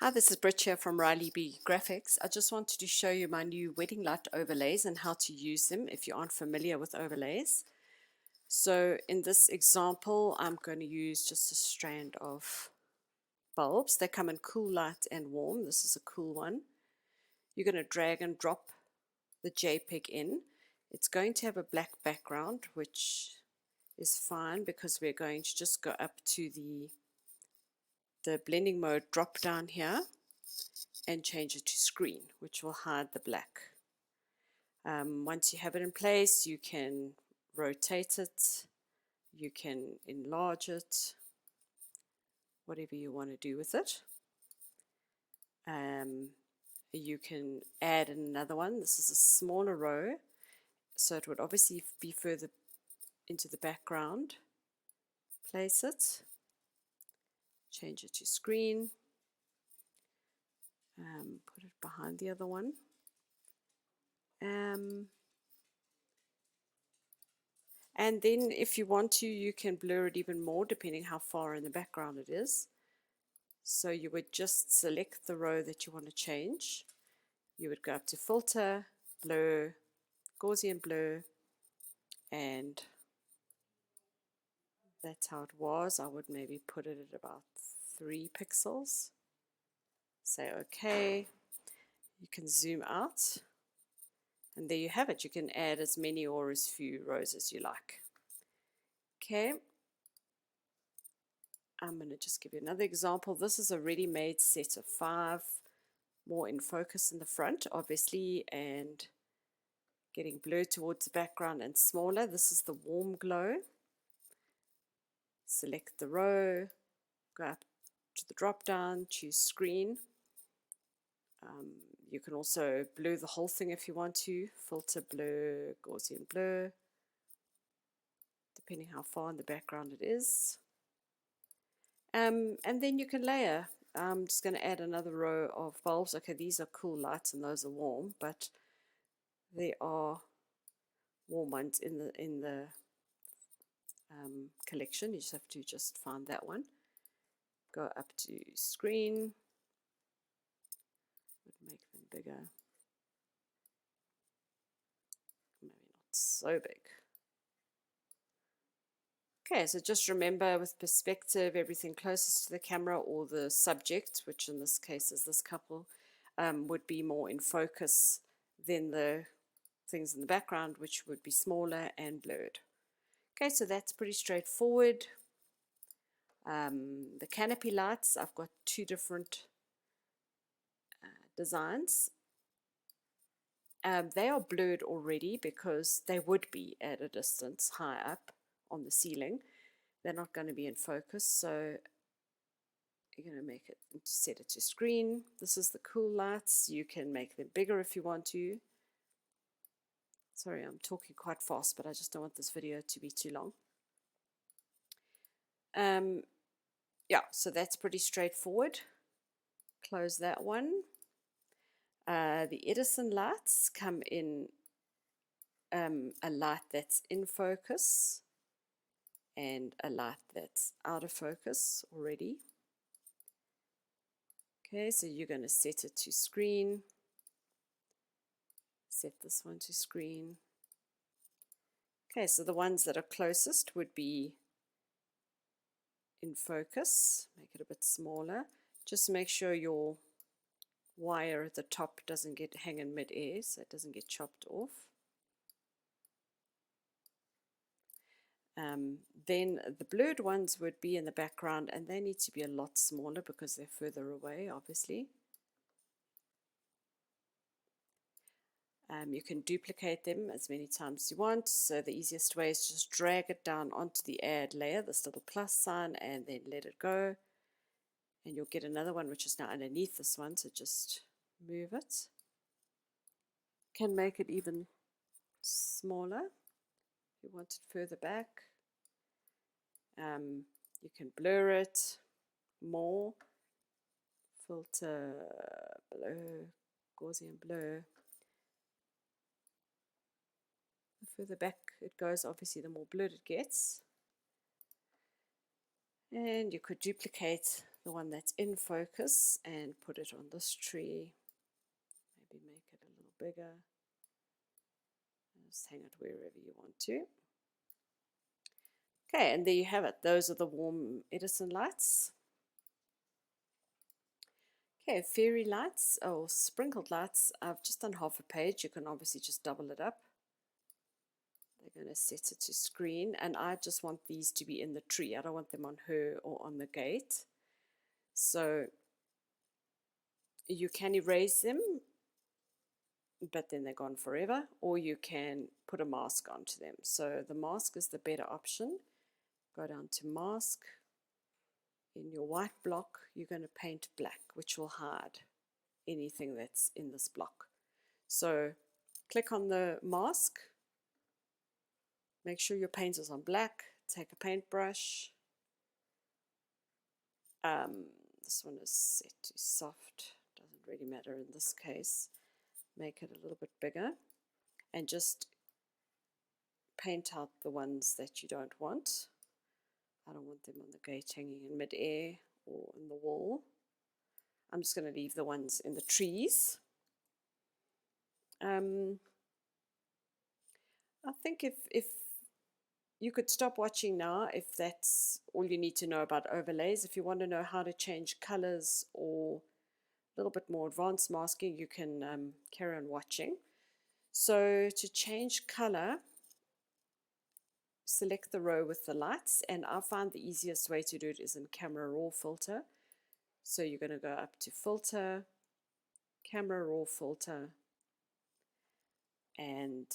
Hi, this is Brit here from Riley B Graphics. I just wanted to show you my new wedding light overlays and how to use them if you aren't familiar with overlays. So in this example, I'm going to use just a strand of bulbs. They come in cool, light and warm. This is a cool one. You're going to drag and drop the JPEG in. It's going to have a black background, which is fine because we're going to just go up to the blending mode drop down here and change it to screen, which will hide the black. Once you have it in place, you can rotate it, you can enlarge it, whatever you want to do with it. You can add another one. This is a smaller row, so it would obviously be further into the background. Place it, change it to screen, put it behind the other one. And then if you want to, you can blur it even more depending how far in the background it is. So you would just select the row that you want to change. You would go up to Filter, Blur, Gaussian Blur, and that's how it was. I would maybe put it at about 3 pixels. Say OK. You can zoom out. And there you have it. You can add as many or as few rows as you like. Okay. I'm going to just give you another example. This is a ready-made set of 5, more in focus in the front, obviously, and getting blurred towards the background and smaller. This is the warm glow. Select the row, go up to the drop down, choose screen. You can also blur the whole thing if you want to. Filter, blur, Gaussian blur, depending how far in the background it is. And then you can layer. I'm just going to add another row of bulbs. Okay, these are cool lights and those are warm, but there are warm ones in the collection. You just have to just find that one. Go up to screen. Make them bigger. Maybe not so big. Okay, so just remember with perspective, everything closest to the camera or the subject, which in this case is this couple, would be more in focus than the things in the background, which would be smaller and blurred. Okay, so that's pretty straightforward. The canopy lights, I've got 2 different designs. They are blurred already because they would be at a distance high up on the ceiling. They're not going to be in focus, so you're going to make it, set it to screen. This is the cool lights. You can make them bigger if you want to. Sorry, I'm talking quite fast, but I just don't want this video to be too long. Yeah, so that's pretty straightforward. Close that one. The Edison lights come in a light that's in focus and a light that's out of focus already. Okay, so you're going to set it to screen. Set this one to screen. Okay, so the ones that are closest would be in focus. Make it a bit smaller. Just make sure your wire at the top doesn't get hang in mid-air, so it doesn't get chopped off. Then the blurred ones would be in the background, and they need to be a lot smaller because they're further away, obviously. You can duplicate them as many times as you want, so the easiest way is just drag it down onto the add layer, this little plus sign, and then let it go. And you'll get another one which is now underneath this one, so just move it. Can make it even smaller if you want it further back. You can blur it more. Filter, blur, Gaussian blur. The further back it goes, obviously, the more blurred it gets. And you could duplicate the one that's in focus and put it on this tree. Maybe make it a little bigger. Just hang it wherever you want to. Okay, and there you have it. Those are the warm Edison lights. Okay, fairy lights or sprinkled lights. I've just done half a page. You can obviously just double it up. They're going to set it to screen, and I just want these to be in the tree. I don't want them on her or on the gate. So you can erase them, but then they're gone forever, or you can put a mask onto them. So the mask is the better option. Go down to mask. In your white block, you're going to paint black, which will hide anything that's in this block. So click on the mask. Make sure your paint is on black. Take a paintbrush. This one is set to soft. Doesn't really matter in this case. Make it a little bit bigger. And just paint out the ones that you don't want. I don't want them on the gate hanging in mid-air or in the wall. I'm just going to leave the ones in the trees. I think if you could stop watching now if that's all you need to know about overlays. If you want to know how to change colors or a little bit more advanced masking, you can carry on watching. So to change color, select the row with the lights, and I find the easiest way to do it is in Camera Raw filter. So you're going to go up to filter, Camera Raw filter, and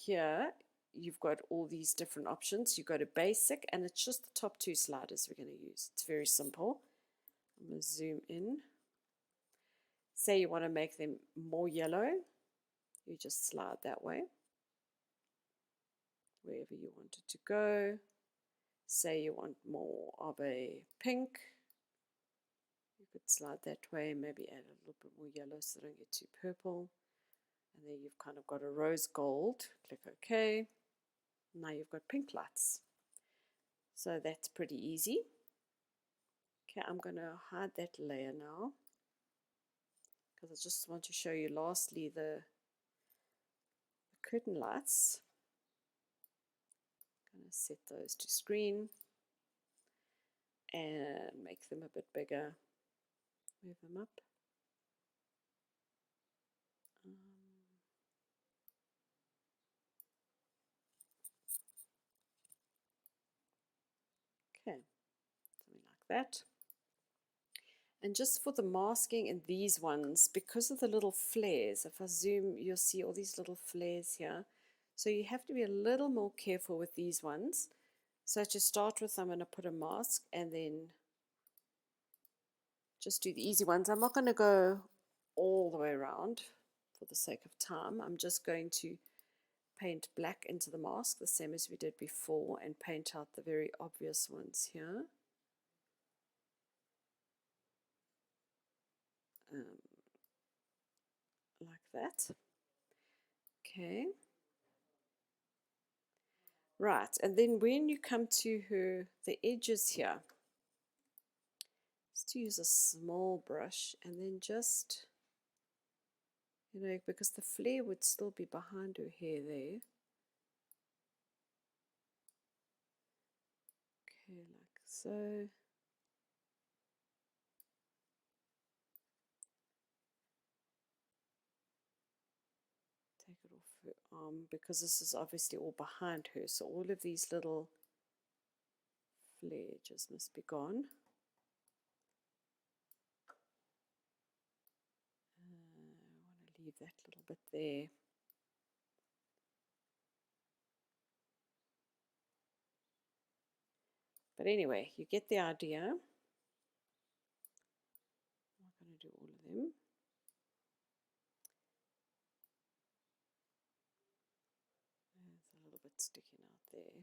here you've got all these different options. You go to basic, and it's just the top two sliders we're going to use. It's very simple. I'm going to zoom in. Say you want to make them more yellow, you just slide that way, wherever you want it to go. Say you want more of a pink, you could slide that way, maybe add a little bit more yellow so they don't get too purple. And then you've kind of got a rose gold. Click OK. Now you've got pink lights. So that's pretty easy. Okay, I'm going to hide that layer now, because I just want to show you lastly the curtain lights. I'm going to set those to screen and make them a bit bigger. Move them up. Okay, something like that. And just for the masking in these ones, because of the little flares, if I zoom, you'll see all these little flares here. So you have to be a little more careful with these ones. So to start with, I'm going to put a mask and then just do the easy ones. I'm not going to go all the way around for the sake of time. I'm just going to paint black into the mask, the same as we did before, and paint out the very obvious ones here. Like that. Okay. Right, and then when you come to the edges here, just use a small brush and then just, because the flare would still be behind her hair there. Okay, like so. Take it off her arm, because this is obviously all behind her, so all of these little flare edges must be gone. I want to leave that little bit there. But anyway, you get the idea. I'm not going to do all of them. There's a little bit sticking out there.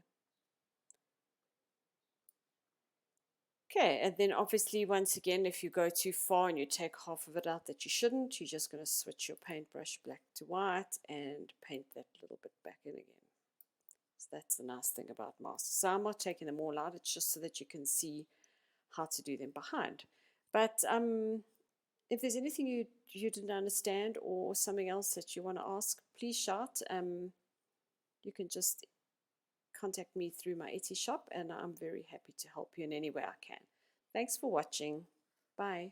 Okay, and then obviously once again, if you go too far and you take half of it out that you shouldn't, you're just going to switch your paintbrush black to white and paint that little bit back in again. So that's the nice thing about masks. So I'm not taking them all out, it's just so that you can see how to do them behind. But if there's anything you didn't understand or something else that you want to ask, please shout. You can just contact me through my Etsy shop, and I'm very happy to help you in any way I can. Thanks for watching. Bye.